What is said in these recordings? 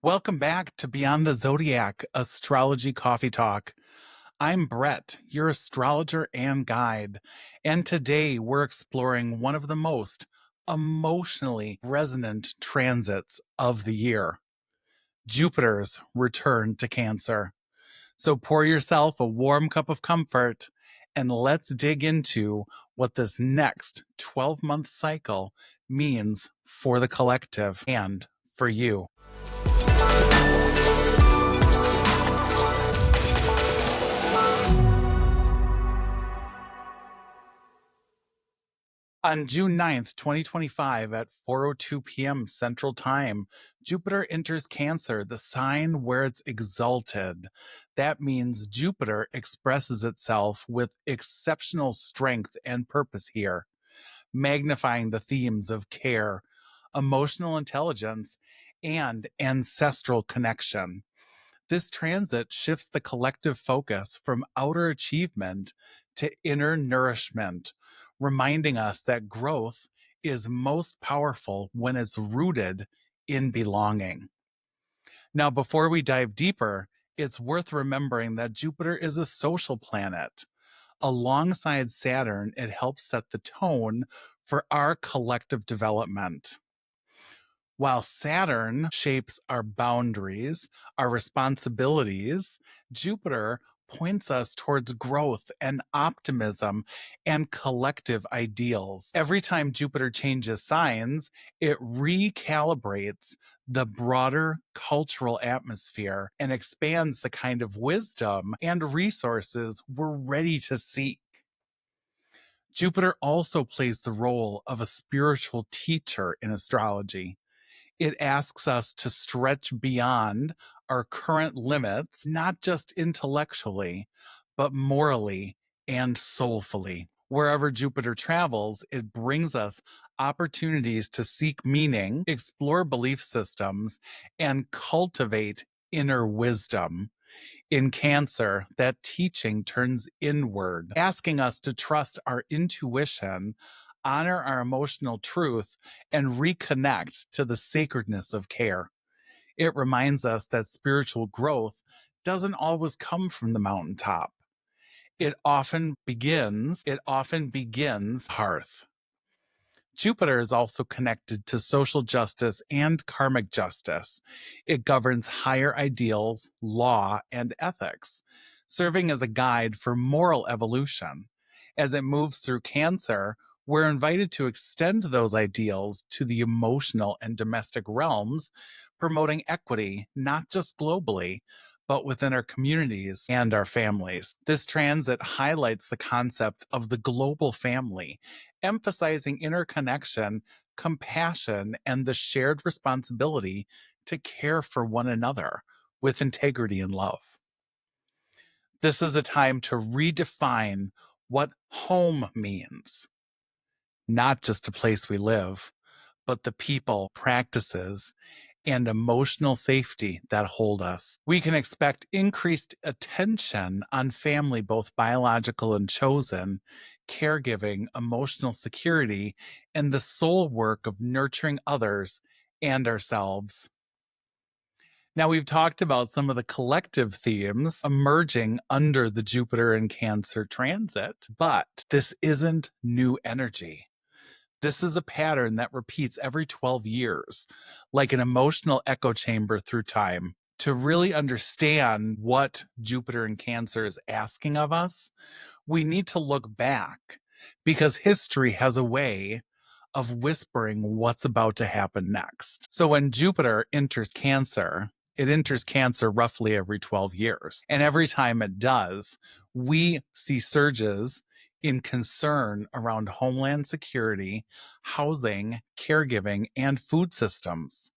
Welcome back to Beyond the Zodiac Astrology Coffee Talk. I'm Brett, your astrologer and guide, and today we're exploring one of the most emotionally resonant transits of the year, Jupiter's return to Cancer. So pour yourself a warm cup of comfort and let's dig into what this next 12-month cycle means for the collective and for you. On June 9th, 2025, at 4:02 p.m. Central Time, Jupiter enters Cancer, the sign where it's exalted. That means Jupiter expresses itself with exceptional strength and purpose here, magnifying the themes of care, emotional intelligence, and ancestral connection. This transit shifts the collective focus from outer achievement to inner nourishment, reminding us that growth is most powerful when it's rooted in belonging. Now, before we dive deeper, it's worth remembering that Jupiter is a social planet. Alongside Saturn, it helps set the tone for our collective development. While Saturn shapes our boundaries, our responsibilities, Jupiter points us towards growth and optimism and collective ideals. Every time Jupiter changes signs, it recalibrates the broader cultural atmosphere and expands the kind of wisdom and resources we're ready to seek. Jupiter also plays the role of a spiritual teacher in astrology. It asks us to stretch beyond our current limits, not just intellectually, but morally and soulfully. Wherever Jupiter travels, it brings us opportunities to seek meaning, explore belief systems, and cultivate inner wisdom. In Cancer, that teaching turns inward, asking us to trust our intuition, honor our emotional truth, and reconnect to the sacredness of care. It reminds us that spiritual growth doesn't always come from the mountaintop. It often begins hearth. Jupiter is also connected to social justice and karmic justice. It governs higher ideals, law, and ethics, serving as a guide for moral evolution. As it moves through Cancer, we're invited to extend those ideals to the emotional and domestic realms, promoting equity not just globally, but within our communities and our families. This transit highlights the concept of the global family, emphasizing interconnection, compassion, and the shared responsibility to care for one another with integrity and love. This is a time to redefine what home means, not just a place we live, but the people, practices, and emotional safety that hold us. We can expect increased attention on family, both biological and chosen, caregiving, emotional security, and the soul work of nurturing others and ourselves. Now, we've talked about some of the collective themes emerging under the Jupiter and Cancer transit, but this isn't new energy. This is a pattern that repeats every 12 years, like an emotional echo chamber through time. To really understand what Jupiter in Cancer is asking of us, we need to look back because history has a way of whispering what's about to happen next. So when Jupiter enters Cancer, it enters Cancer roughly every 12 years. And every time it does, we see surges in concern around homeland security, housing, caregiving, and food systems.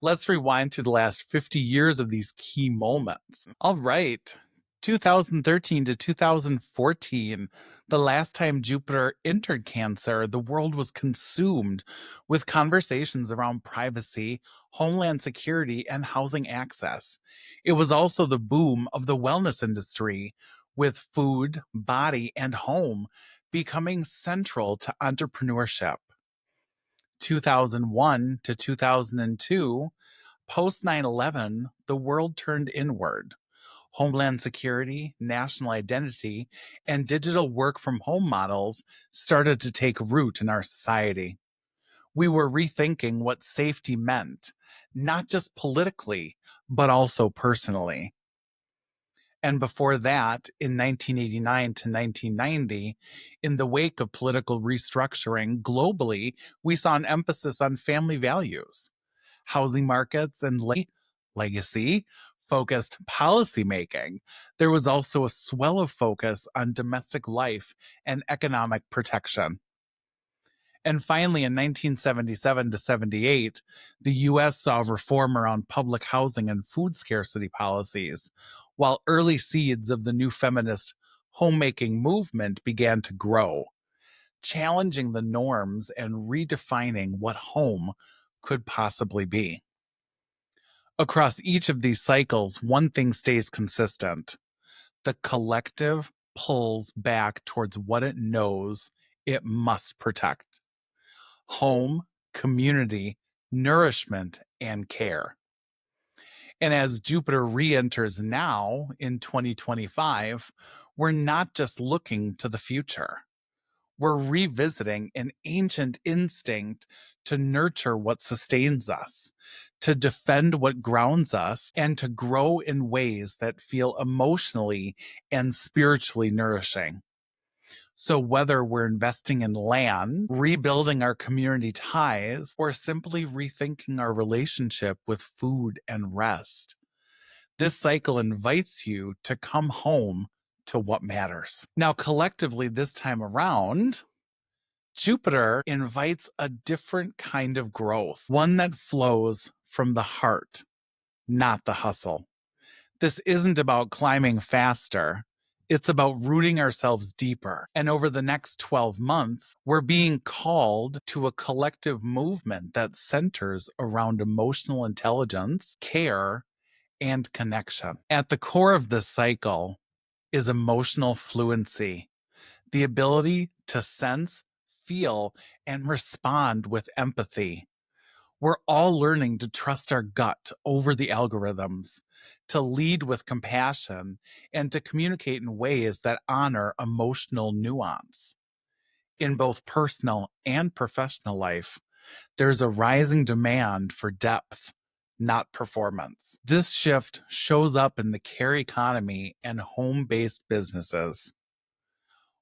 Let's rewind through the last 50 years of these key moments. All right. 2013 to 2014, the last time Jupiter entered Cancer, the world was consumed with conversations around privacy, homeland security, and housing access. It was also the boom of the wellness industry, with food, body, and home becoming central to entrepreneurship. 2001 to 2002, Post 9/11, the world turned inward. Homeland security, national identity, and digital work from home models started to take root in our society. We were rethinking what safety meant, not just politically, but also personally. And before that, in 1989 to 1990, in the wake of political restructuring globally, we saw an emphasis on family values, housing markets, and legacy focused policymaking. There was also a swell of focus on domestic life and economic protection. And finally, in 1977 to 78, the US saw reform around public housing and food scarcity policies, while early seeds of the new feminist homemaking movement began to grow, challenging the norms and redefining what home could possibly be. Across each of these cycles, one thing stays consistent: the collective pulls back towards what it knows it must protect: home, community, nourishment, and care. And as Jupiter re enters now in 2025, we're not just looking to the future. We're revisiting an ancient instinct to nurture what sustains us, to defend what grounds us, and to grow in ways that feel emotionally and spiritually nourishing. So, whether we're investing in land, rebuilding our community ties, or simply rethinking our relationship with food and rest, this cycle invites you to come home to what matters. Now, collectively, this time around, Jupiter invites a different kind of growth, one that flows from the heart, not the hustle. This isn't about climbing faster. It's about rooting ourselves deeper. And over the next 12 months, we're being called to a collective movement that centers around emotional intelligence, care, and connection. At the core of this cycle is emotional fluency, the ability to sense, feel, and respond with empathy. We're all learning to trust our gut over the algorithms, to lead with compassion, and to communicate in ways that honor emotional nuance. In both personal and professional life, there's a rising demand for depth, not performance. This shift shows up in the care economy and home based businesses.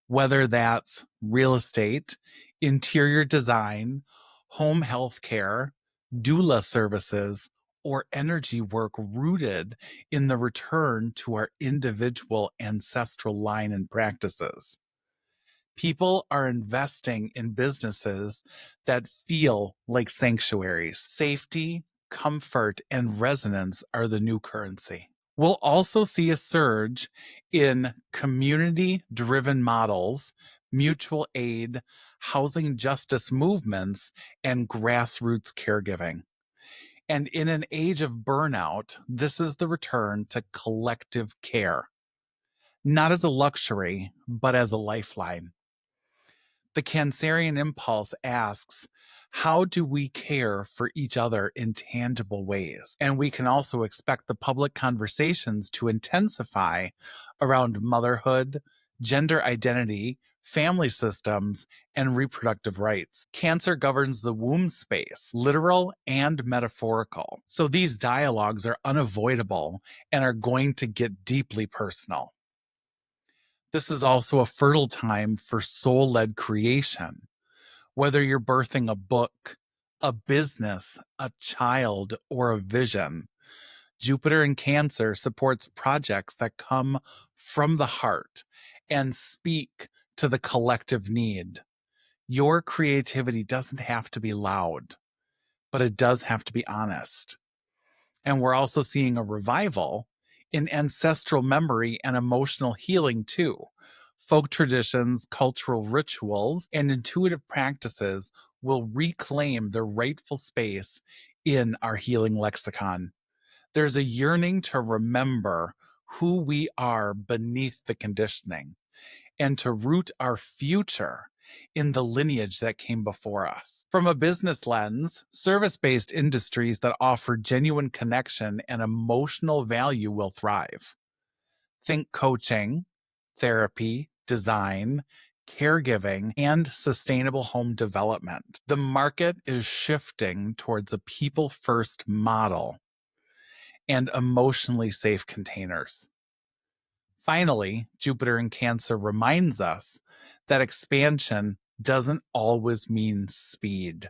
Whether that's real estate, interior design, home health care, doula services, or energy work rooted in the return to our individual ancestral line and practices. People are investing in businesses that feel like sanctuaries. Safety, comfort, and resonance are the new currency. We'll also see a surge in community-driven models, mutual aid, housing justice movements, and grassroots caregiving. And in an age of burnout, this is the return to collective care, not as a luxury, but as a lifeline. The Cancerian impulse asks, how do we care for each other in tangible ways? And we can also expect the public conversations to intensify around motherhood, gender identity, family systems, and reproductive rights. Cancer governs the womb space, literal and metaphorical. So these dialogues are unavoidable and are going to get deeply personal. This is also a fertile time for soul-led creation. Whether you're birthing a book, a business, a child, or a vision, Jupiter in Cancer supports projects that come from the heart and speak to the collective need. Your creativity doesn't have to be loud, but it does have to be honest. And we're also seeing a revival in ancestral memory and emotional healing too. Folk traditions, cultural rituals, and intuitive practices will reclaim their rightful space in our healing lexicon. There's a yearning to remember who we are beneath the conditioning and to root our future in the lineage that came before us. From a business lens, service-based industries that offer genuine connection and emotional value will thrive. Think coaching, therapy, design, caregiving, and sustainable home development. The market is shifting towards a people-first model and emotionally safe containers. Finally, Jupiter in Cancer reminds us that expansion doesn't always mean speed.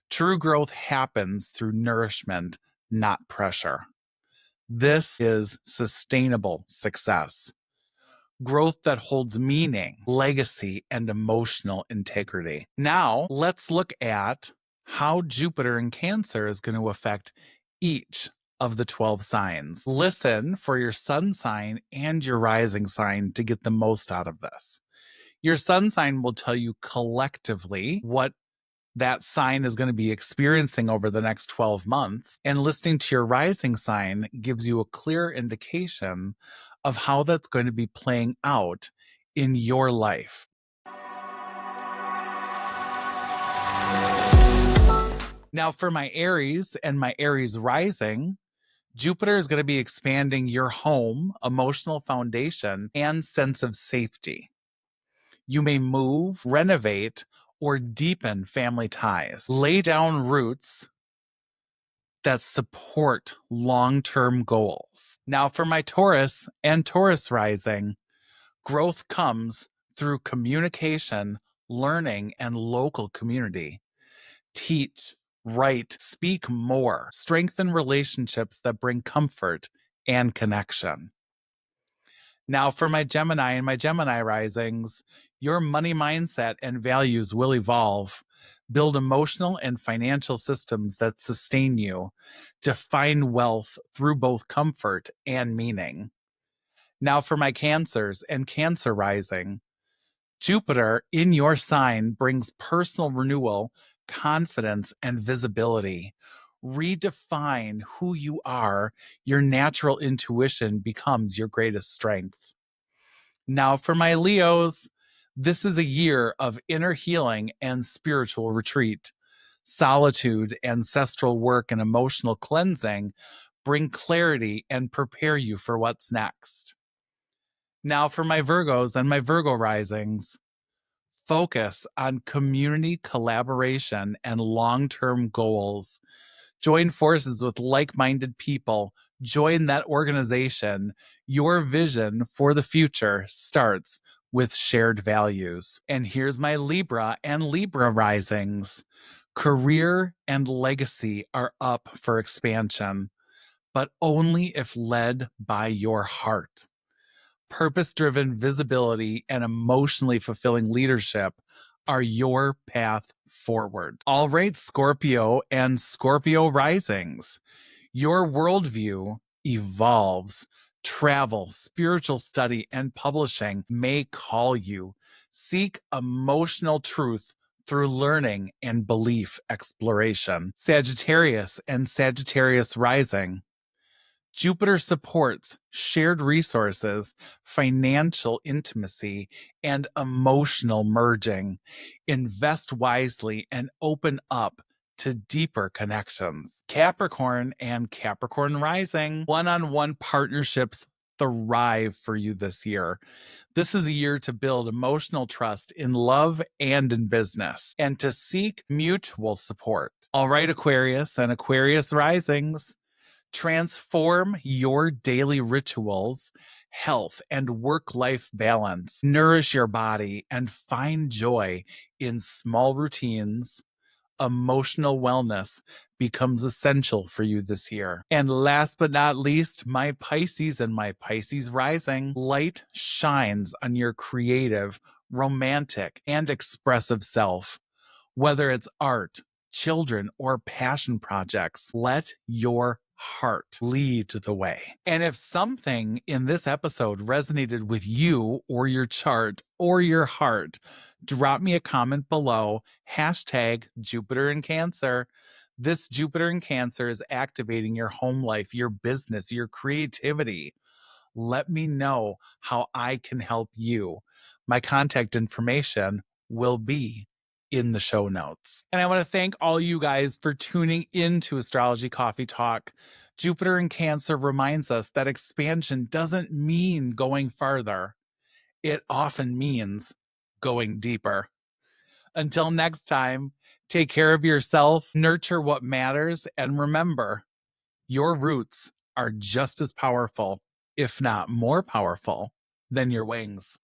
True growth happens through nourishment, not pressure. This is sustainable success. Growth that holds meaning, legacy, and emotional integrity. Now, let's look at how Jupiter in Cancer is going to affect each of the 12 signs. Listen for your sun sign and your rising sign to get the most out of this. Your sun sign will tell you collectively what that sign is going to be experiencing over the next 12 months. And listening to your rising sign gives you a clear indication of how that's going to be playing out in your life. Now, for my Aries and my Aries rising, Jupiter is going to be expanding your home, emotional foundation, and sense of safety. You may move, renovate, or deepen family ties. Lay down roots that support long-term goals. Now, for my Taurus and Taurus rising, growth comes through communication, learning, and local community. Teach, write, speak more, strengthen relationships that bring comfort and connection. Now, for my Gemini and my Gemini risings, your money mindset and values will evolve. Build emotional and financial systems that sustain you. Define wealth through both comfort and meaning. Now, for my Cancers and Cancer rising, Jupiter in your sign brings personal renewal, confidence, and visibility. Redefine who you are. Your natural intuition becomes your greatest strength. Now, for my Leos, this is a year of inner healing and spiritual retreat. Solitude, ancestral work, and emotional cleansing bring clarity and prepare you for what's next. Now, for my Virgos and my Virgo risings, focus on community collaboration and long-term goals. Join forces with like-minded people. Join that organization. Your vision for the future starts with shared values. And here's my Libra and Libra risings. Career and legacy are up for expansion, but only if led by your heart. Purpose-driven visibility and emotionally fulfilling leadership are your path forward. All right, Scorpio and Scorpio risings. Your worldview evolves. Travel, spiritual study, and publishing may call you. Seek emotional truth through learning and belief exploration. Sagittarius and Sagittarius rising. Jupiter supports shared resources, financial intimacy, and emotional merging. Invest wisely and open up to deeper connections. Capricorn and Capricorn rising, one-on-one partnerships thrive for you this year. This is a year to build emotional trust in love and in business, and to seek mutual support. All right, Aquarius and Aquarius risings. Transform your daily rituals, health, and work-life balance. Nourish your body and find joy in small routines. Emotional wellness becomes essential for you this year. And last but not least, my Pisces and my Pisces rising. Light shines on your creative, romantic, and expressive self. Whether it's art, children, or passion projects, let your heart lead the way. And if something in this episode resonated with you or your chart or your heart, drop me a comment below. Hashtag Jupiter in Cancer. This Jupiter in Cancer is activating your home life, your business, your creativity. Let me know how I can help you. My contact information will be in the show notes. And I want to thank all you guys for tuning into Astrology Coffee Talk. Jupiter in Cancer reminds us that expansion doesn't mean going farther. It often means going deeper. Until next time, take care of yourself, nurture what matters, and remember, your roots are just as powerful, if not more powerful, than your wings.